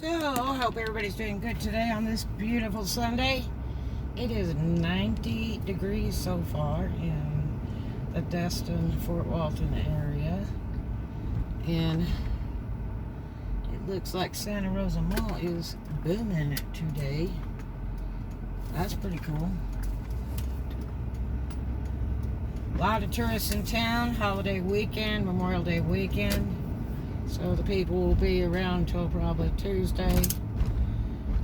So, I hope everybody's doing good today on this beautiful Sunday. It is 90 degrees so far in the Destin, Fort Walton area. And it looks like Santa Rosa Mall is booming today. That's pretty cool. A lot of tourists in town, holiday weekend, Memorial Day weekend. So the people will be around till probably Tuesday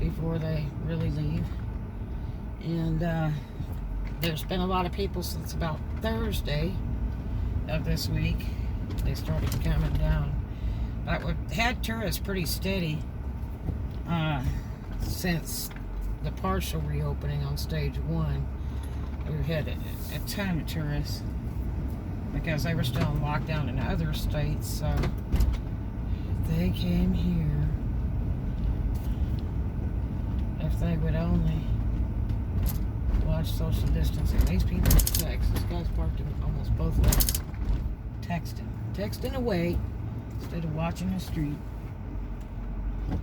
before they really leave. And there's been a lot of people since about Thursday of this week. They started coming down. But we've had tourists pretty steady since the partial reopening on stage 1. We've had a ton of tourists because they were still in lockdown in other states, so they came here. If they would only watch social distancing. These people text. This guy's parked in almost both lanes. Texting away instead of watching the street. I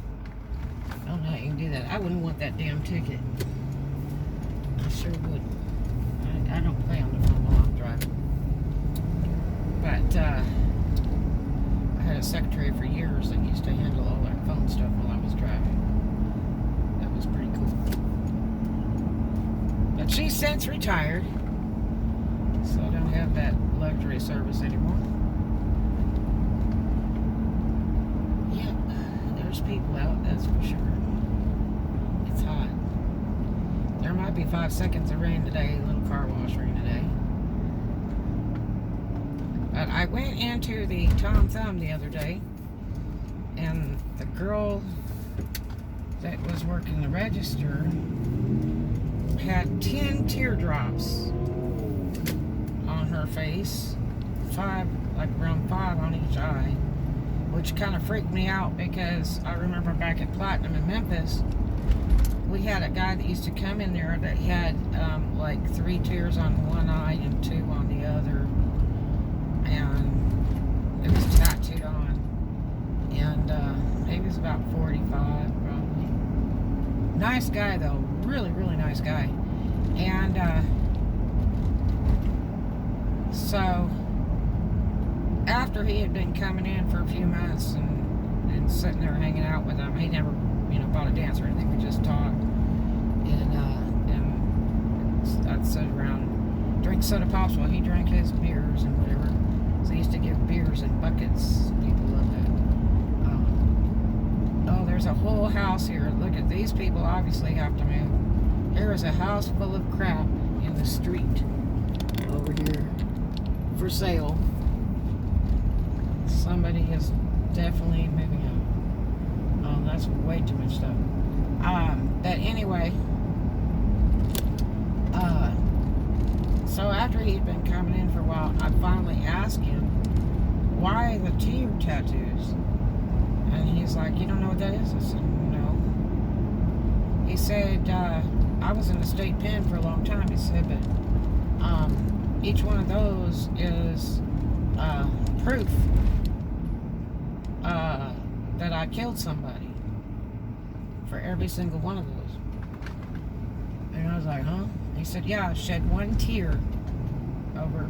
don't know how you can do that. I wouldn't want that damn ticket. I sure would. I don't play on the phone while I'm driving. But I had a secretary for years that used to handle all that phone stuff while I was driving. That was pretty cool. But she's since retired, so I don't have that luxury service anymore. Yep, there's people out, that's for sure. It's hot. There might be 5 seconds of rain today, a little car wash rain today. But I went into the Tom Thumb the other day, and the girl that was working the register had 10 teardrops on her face, around 5 on each eye, which kind of freaked me out because I remember back at Platinum in Memphis, we had a guy that used to come in there that had like 3 tears on one eye and 2 on the other, and it was tattooed on, and he was about 45 probably. Nice guy though, really nice guy. And so after he had been coming in for a few months and sitting there hanging out with him, he never bought a dance or anything. We just talked, and I'd sit around, drink soda pops while he drank his beers and whatever. So he used to give beers in buckets. People love that. Oh, there's a whole house here. Look at these people. Obviously have to move. Here is a house full of crap in the street over here for sale. Somebody is definitely moving out. Oh, that's way too much stuff. But anyway, so after he'd been coming in for a while, I finally asked him, why the tear tattoos? And he's like, you don't know what that is? I said, no. He said, I was in the state pen for a long time. He said, but each one of those is proof that I killed somebody for every single one of those. And I was like, huh? He said, yeah, I shed 1 tear over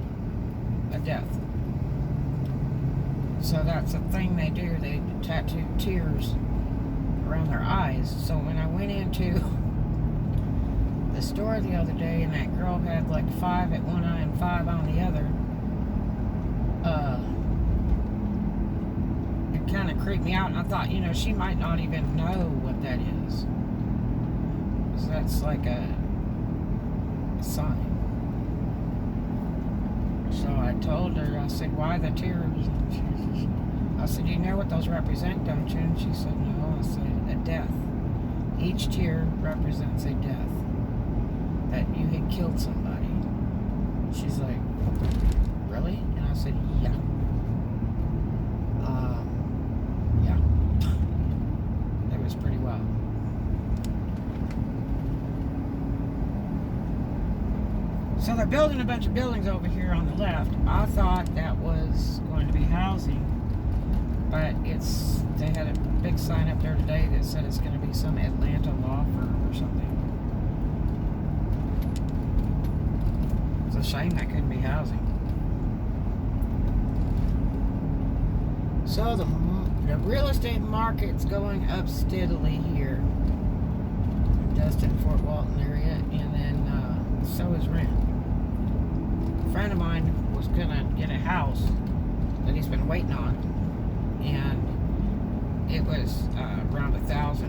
a death. So that's a thing they do. They tattoo tears around their eyes. So when I went into the store the other day and that girl had like 5 at one eye and 5 on the other, it kind of creeped me out, and I thought, she might not even know what that is. So that's like a sign. So I told her, I said, why the tears? I said, you know what those represent, don't you? And she said, no. I said, a death. Each tear represents a death. That you had killed somebody. She's like, really? And I said, yeah. Yeah. It was pretty wild. So they're building a bunch of buildings over here on the left. I thought that was going to be housing. But they had a big sign up there today that said it's going to be some Atlanta law firm or something. It's a shame that couldn't be housing. So the real estate market's going up steadily here, just in Fort Walton area, and then so is rent. A friend of mine was gonna get a house that he's been waiting on, and it was around 1,000,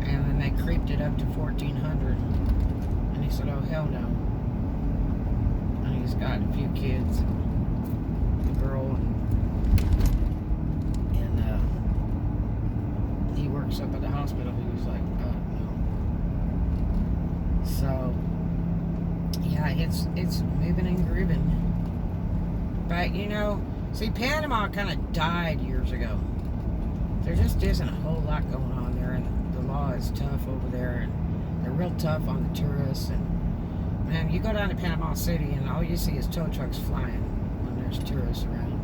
and then they creeped it up to 1,400, and he said, "Oh hell no!" And he's got a few kids, a girl, and he works up at the hospital. He was like, no. So yeah, it's moving and grooving. But see, Panama kind of died years ago. There just isn't a whole lot going on there, and the law is tough over there, and they're real tough on the tourists. And man, you go down to Panama City, and all you see is tow trucks flying when there's tourists around.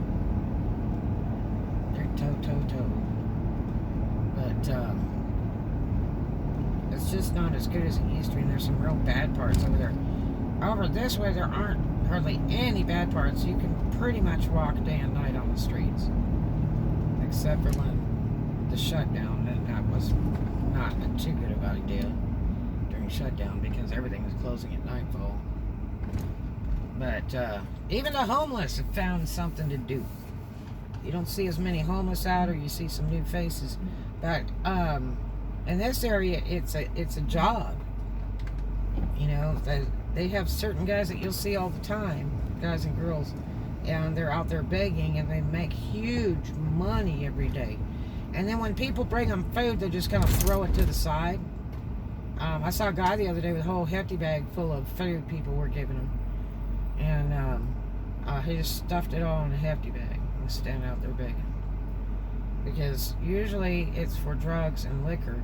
They're tow. But it's just not as good as it used to be, and there's some real bad parts over there. Over this way, there aren't hardly any bad parts. You can pretty much walk day and night on the streets, except for when the shutdown, and that was not too good of an idea during shutdown because everything was closing at nightfall. But even the homeless have found something to do. You don't see as many homeless out, or you see some new faces. But in this area, it's a job. They have certain guys that you'll see all the time, guys and girls, and they're out there begging, and they make huge money every day. And then when people bring them food, they just kind of throw it to the side. I saw a guy the other day with a whole hefty bag full of food people were giving him, and he just stuffed it all in a hefty bag and was standing out there begging. Because usually it's for drugs and liquor,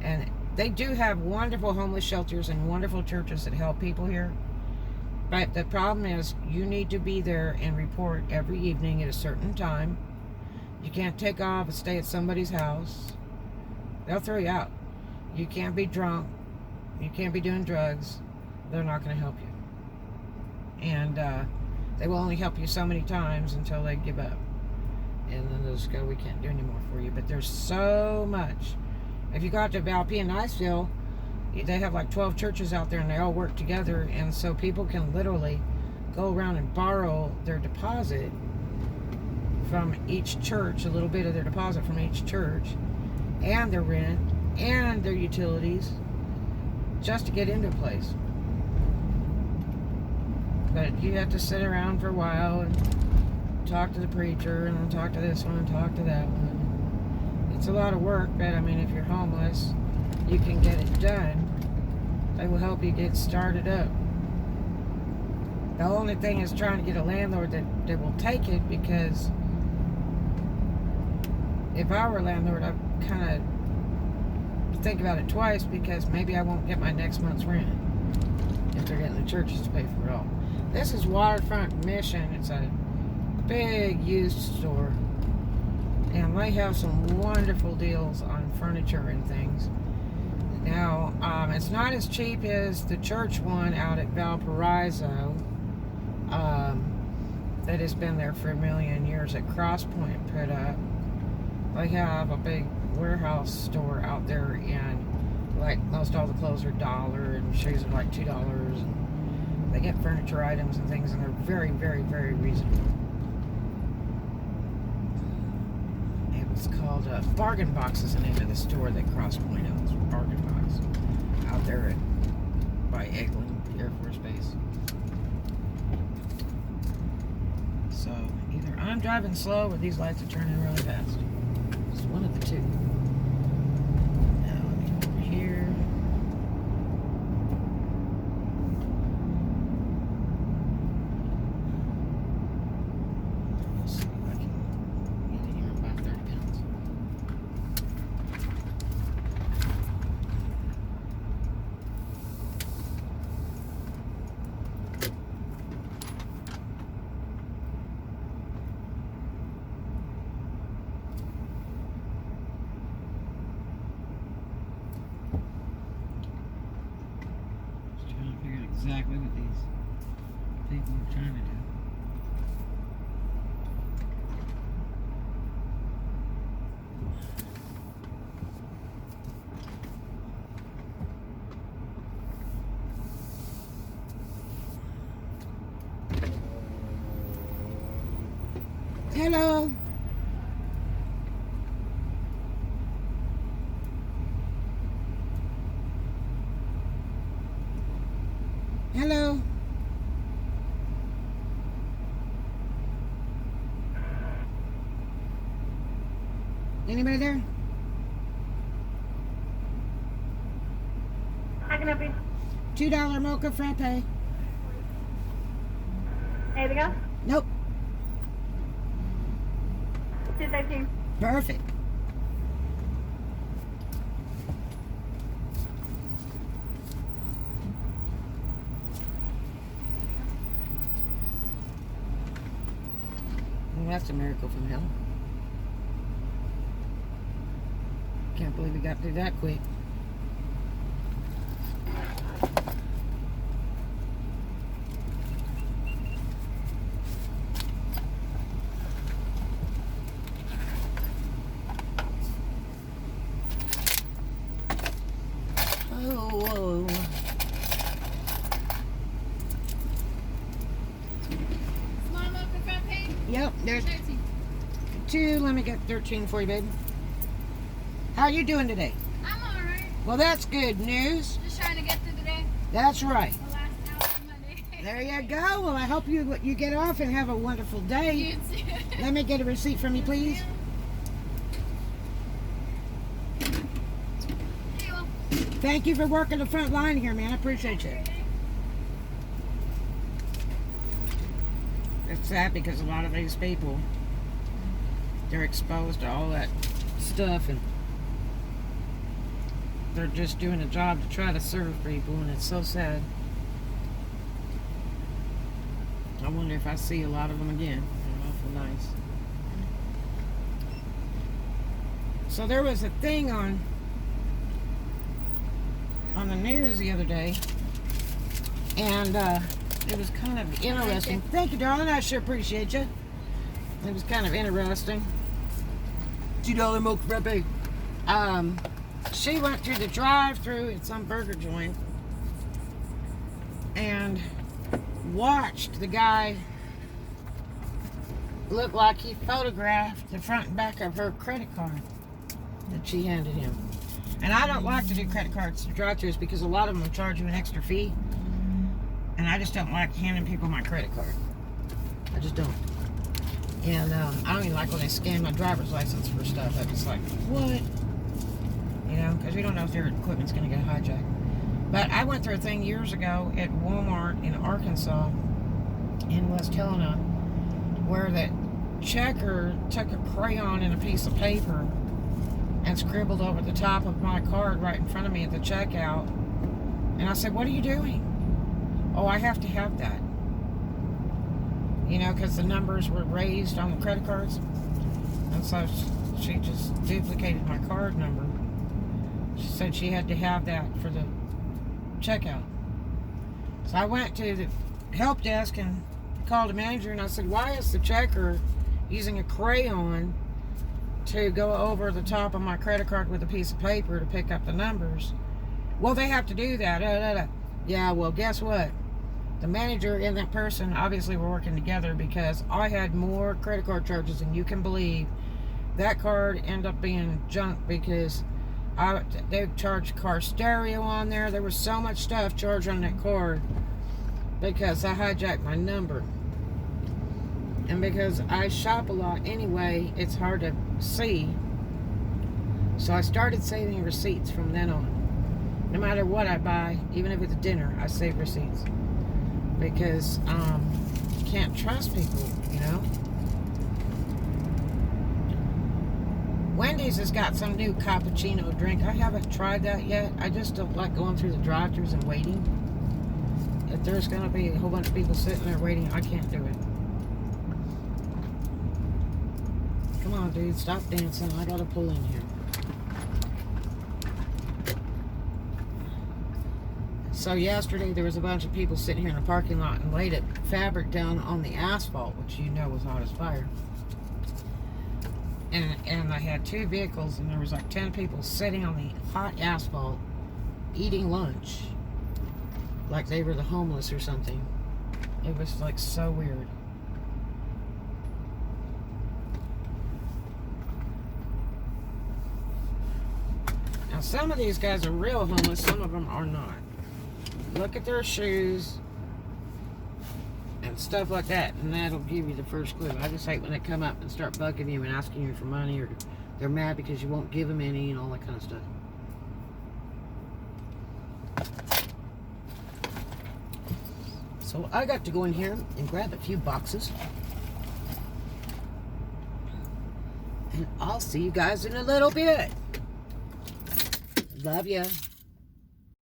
and they do have wonderful homeless shelters and wonderful churches that help people here. But the problem is, you need to be there and report every evening at a certain time. You can't take off and stay at somebody's house. They'll throw you out. You can't be drunk. You can't be doing drugs. They're not going to help you. And they will only help you so many times until they give up. And then they'll just go, "We can't do any more for you." But there's so much. If you go out to Valpy and Niceville, they have like 12 churches out there, and they all work together, and so people can literally go around and borrow their deposit from each church, a little bit of their deposit from each church, and their rent, and their utilities, just to get into a place. But you have to sit around for a while and talk to the preacher, and then talk to this one, and talk to that one. It's a lot of work, but I mean, if you're homeless, you can get it done. They will help you get started up. The only thing is trying to get a landlord that will take it, because if I were a landlord, I'd kind of think about it twice, because maybe I won't get my next month's rent if they're getting the churches to pay for it all. This is Waterfront Mission. It's a big used store, and they have some wonderful deals on furniture and things. Now, it's not as cheap as the church one out at Valparaiso that has been there for a million years that Crosspoint put up. They have a big warehouse store out there, and like most all the clothes are $1 and shoes are like $2, and they get furniture items and things, and they're very, very, very reasonable. It's called Bargain Box is the name of the store that Crosspoint owns. Bargain Box, out there by Eglin Air Force Base. So either I'm driving slow, or these lights are turning really fast. It's one of the two. Now let me go over here. Let's see if I can get in here in about 30 minutes. exactly what these people are trying to do. Hello. Hello. Anybody there? How can I help you? $2 mocha frappe. Anything else? Nope. 213. Perfect. Well, that's a miracle from hell. Can't believe we got through that quick. Oh. Small mocha frappe? Yep, there's 13. 2. Let me get 13 for you, baby. How you doing today? I'm alright. Well, that's good news. Just trying to get through the day. That's right. The last hour of Monday. There you go. Well, I hope you get off and have a wonderful day. You too. Let me get a receipt from you, please. Hey, well, Thank you for working the front line here, man. I appreciate you. It's sad because a lot of these people, they're exposed to all that stuff and they're just doing a job to try to serve people, and it's so sad. I wonder if I see a lot of them again. They're awful nice. So there was a thing on the news the other day, and it was kind of interesting. Thank you, darling. I sure appreciate you. It was kind of interesting. $2 milk frappe. She went through the drive-through at some burger joint and watched the guy look like he photographed the front and back of her credit card that she handed him. And I don't like to do credit cards to drive-thrus because a lot of them will charge you an extra fee. And I just don't like handing people my credit card. I just don't. And I don't even like when they scan my driver's license for stuff. I'm just like, what? You know, because we don't know if their equipment's going to get hijacked. But I went through a thing years ago at Walmart in Arkansas, in West Helena, where that checker took a crayon and a piece of paper and scribbled over the top of my card right in front of me at the checkout. And I said, what are you doing? Oh, I have to have that. You know, because the numbers were raised on the credit cards. And so she just duplicated my card number. She said she had to have that for the checkout. So I went to the help desk and called the manager, and I said, why is the checker using a crayon to go over the top of my credit card with a piece of paper to pick up the numbers? Well, they have to do that. Yeah, well, guess what? The manager and that person obviously were working together, because I had more credit card charges than you can believe. That card ended up being junk because they charged car stereo on there. There was so much stuff charged on that card because I hijacked my number. And because I shop a lot anyway, it's hard to see. So I started saving receipts from then on. No matter what I buy, even if it's dinner, I save receipts. Because you can't trust people, you know. Wendy's has got some new cappuccino drink. I haven't tried that yet. I just don't like going through the drive-thrus and waiting. If there's going to be a whole bunch of people sitting there waiting, I can't do it. Come on, dude, stop dancing. I got to pull in here. So yesterday there was a bunch of people sitting here in the parking lot and laid fabric down on the asphalt, which you know was hot as fire. And I had 2 vehicles, and there was like 10 people sitting on the hot asphalt eating lunch, like they were the homeless or something. It was like so weird. Now some of these guys are real homeless, some of them are not. Look at their shoes and stuff like that, and that'll give you the first clue. I just hate when they come up and start bugging you and asking you for money, or they're mad because you won't give them any and all that kind of stuff. So I got to go in here and grab a few boxes, and I'll see you guys in a little bit. Love ya.